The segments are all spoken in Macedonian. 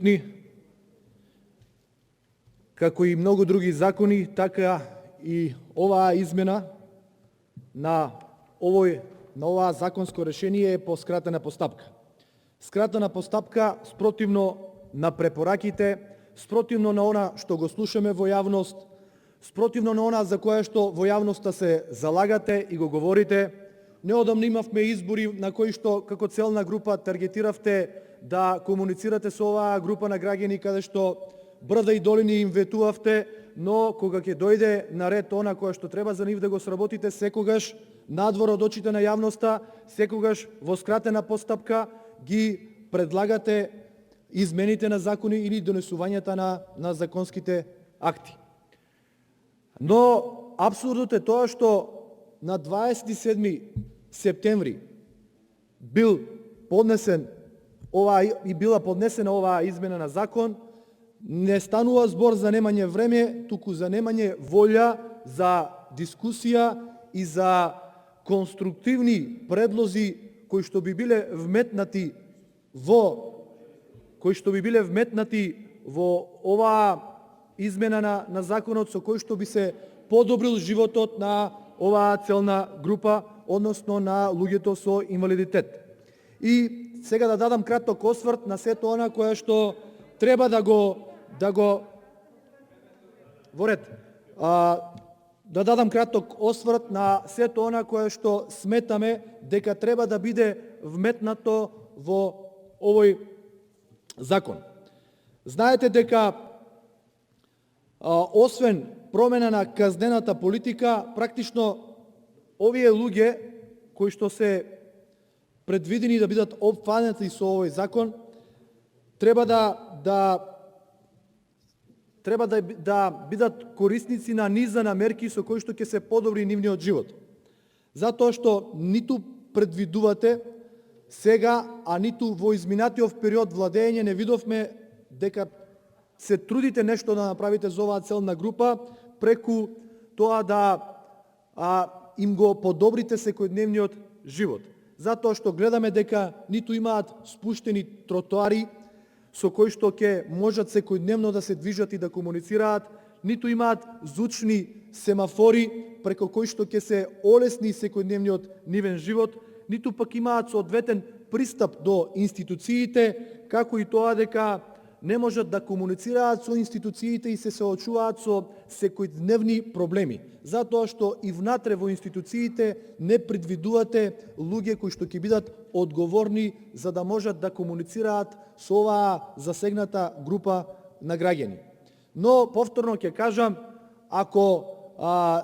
присутни, како и многу други закони, така и оваа измена на оваа законско решение е по скратена постапка. Скратена постапка спротивно на препораките, спротивно на она што го слушаме во јавност, спротивно на она за кое што во јавноста се залагате и го говорите. Неодамно имавме избори на кои што како целна група таргетиравте да комуницирате со оваа група на граѓани каде што брда и долини им ветувавте, но кога ќе дојде на ред она кое што треба за нив да го сработите, секогаш надвор од очите на јавноста, секогаш во скратена постапка ги предлагате измените на закони или донесувањата на законските акти. Но апсурдот е тоа што на 27 септември била поднесена оваа измена на закон. Не станува збор за немање време, туку за немање волја за дискусија и за конструктивни предлози кои што би биле вметнати во оваа измена на законот, со кој што би се подобрил животот на оваа целна група, односно на луѓето со инвалидитет. И сега да дадам краток осврт на сето она кое што треба да го дадам краток осврт на сето она кое што сметаме дека треба да биде вметнато во овој закон. Знаете дека освен промена на казнената политика, практично овие луѓе кои што се предвидени да бидат опфанати со овој закон, треба да бидат корисници на низа на мерки со кои што ќе се подобри нивниот живот. Затоа што ниту предвидувате сега, а ниту во изминатиот период владење не видовме дека се трудите нешто да направите за оваа целна група преку тоа да им го подобрите секојдневниот живот. Затоа што гледаме дека ниту имаат спуштени тротоари со кои што ќе можат секојдневно да се движат и да комуницираат, ниту имаат звучни семафори преко кои што ќе се олесни секојдневниот нивен живот, ниту пак имаат соодветен пристап до институциите, како и тоа дека не можат да комуницираат со институциите и се соочуваат со секојдневни проблеми. Затоа што и внатре во институциите не предвидувате луѓе кои што ќе бидат одговорни за да можат да комуницираат со оваа засегната група на граѓани. Но, повторно ќе кажам, ако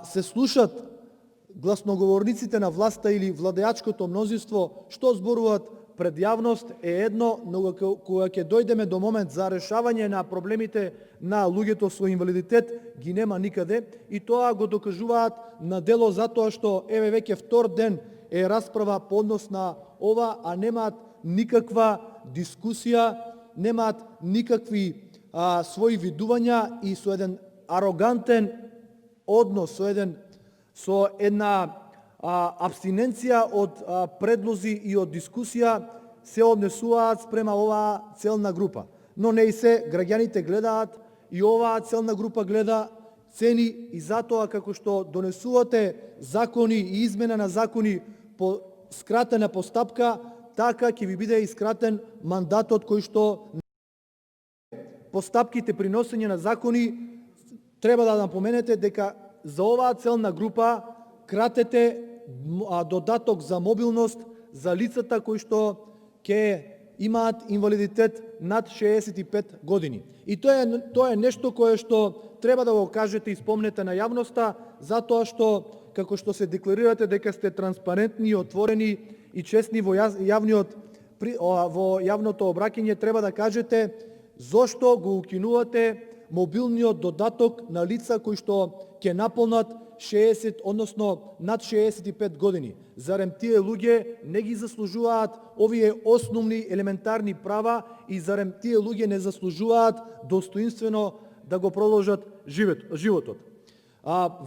се слушат гласноговорниците на власта или владеачкото мнозинство што зборуваат пред јавност е едно, но кога ќе дојдеме до момент за решавање на проблемите на луѓето со инвалидитет, ги нема никаде, и тоа го докажуваат на дело затоа што еве веќе втор ден е расправа по однос на ова, а немаат никаква дискусија, немаат никакви своји видувања и со еден арогантен однос, со една абстиненција од предлози и од дискусија се однесуваат спрема оваа целна група. Но не и се, граѓаните гледаат и оваа целна група гледа, цени, и затоа како што донесувате закони и измена на закони по скратена постапка, така ќе ви биде и скратен мандатот кој што постапките при носење на закони. Треба да напоменете дека за оваа целна група кратете додаток за мобилност за лицата кои што ќе имаат инвалидитет над 65 години. И тоа е нешто кое што треба да го кажете и спомнете на јавноста, затоа што како што се декларирате дека сте транспарентни, отворени и честни во јавното обраќање, треба да кажете зошто го укинувате мобилниот додаток на лица кои што ќе наполнат 60, односно над 65 години. Зарем тие луѓе не ги заслужуваат овие основни елементарни права и зарем тие луѓе не заслужуваат достоинствено да го продолжат животот.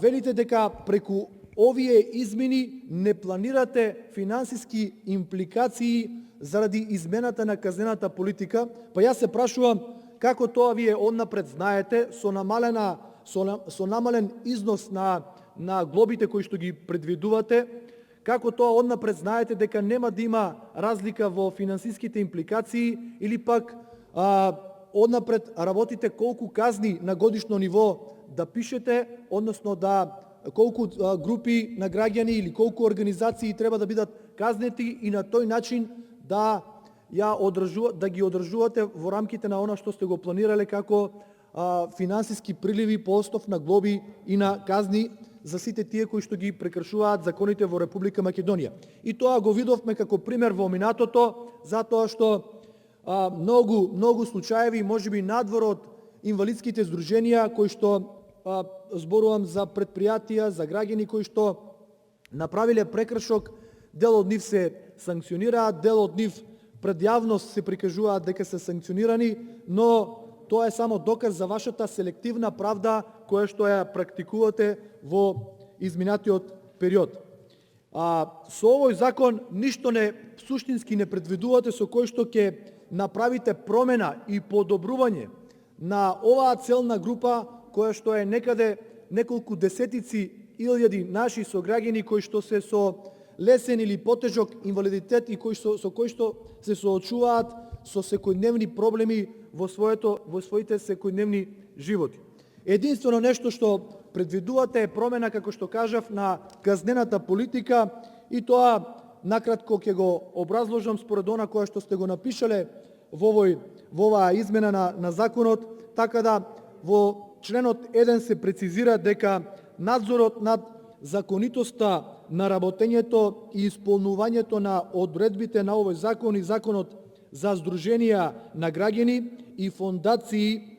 Велите дека преку овие измени не планирате финансиски импликации заради измената на казнената политика, па јас се прашувам како тоа вие однапред знаете, со намален износ на глобите кои што ги предвидувате, како тоа однапред знаете дека нема да има разлика во финансиските импликации или пак однапред работите колку казни на годишно ниво да пишете, односно колку групи на граѓани или колку организации треба да бидат казнети и на тој начин да ги одржувате во рамките на она што сте го планирале како финансиски приливи по основ на глоби и на казни за сите тие кои што ги прекршуваат законите во Република Македонија. И тоа го видовме како пример во минатото, затоа што многу случаеви, можеби надвор од инвалидските здруженија кои што зборувам за предпријатија, за граѓани кои што направиле прекршок, дел од нив се санкционираат, дел од нив пред јавност се прикажуваат дека се санкционирани, но тоа е само доказ за вашата селективна правда која што ја практикувате во изминатиот период. Со овој закон ништо суштински не предвидувате со кој што ќе направите промена и подобрување на оваа целна група која што е некаде неколку десетици илјади наши сограѓани кои што се со лесен или потежок инвалидитет и со кои што се соочуваат со секојдневни проблеми во своите секојдневни животи. Единствено нешто што предвидувате е промена, како што кажав, на казнената политика и тоа накратко ќе го образложам според она која што сте го напишале во оваа измена на законот, така да во членот 1 се прецизира дека надзорот над законитоста на работењето и исполнувањето на одредбите на овој закон и законот за здруженија на граѓани и фондации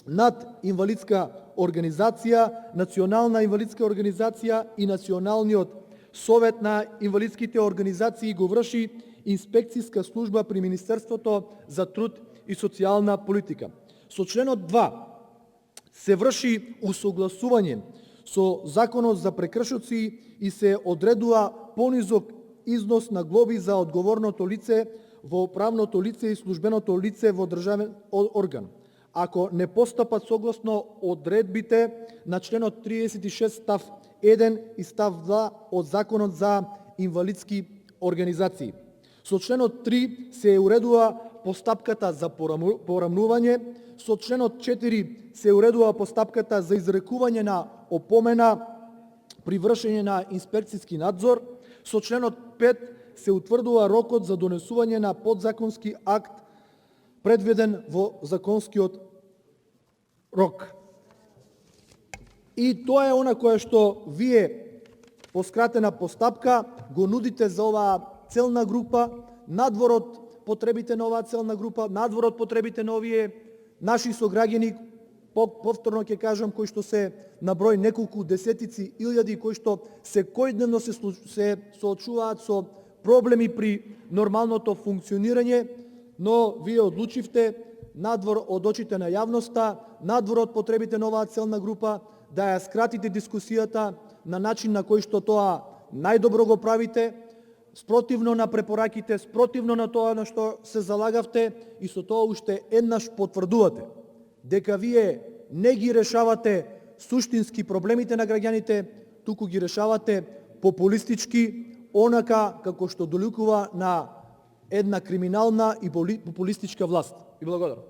над инвалидска организација, Национална инвалидска организација и Националниот совет на инвалидските организации го врши инспекцијска служба при Министерството за труд и социјална политика. Со членот 2 се врши усогласување со Законот за прекршоци и се одредува понизок износ на глоби за одговорното лице во правното лице и службеното лице во државен орган, ако не постапат согласно одредбите на членот 36 став 1 и став 2 од Законот за инвалидски организации. Со членот 3 се уредува постапката за порамнување, со членот 4 се уредува постапката за изрекување на опомена при вршење на инспекцијски надзор, со членот 5 се утврдува рокот за донесување на подзаконски акт предвиден во законскиот рок. И тоа е она кое што вие по скратена постапка го нудите за оваа целна група, надвор од потребите на оваа целна група, надвор од потребите на овие наши сограѓани, повторно ќе кажам, кои што се на број неколку десетици илјади, кои што секојдневно се соочуваат со проблеми при нормалното функционирање, но вие одлучивте надвор од очите на јавноста, надвор од потребите на оваа целна група, да ја скратите дискусијата на начин на кој што тоа најдобро го правите, спротивно на препораките, спротивно на тоа на што се залагавте и со тоа уште еднаш потврдувате дека вие не ги решавате суштински проблемите на граѓаните, туку ги решавате популистички, онака како што доликува на една криминална и популистичка власт. И благодарам.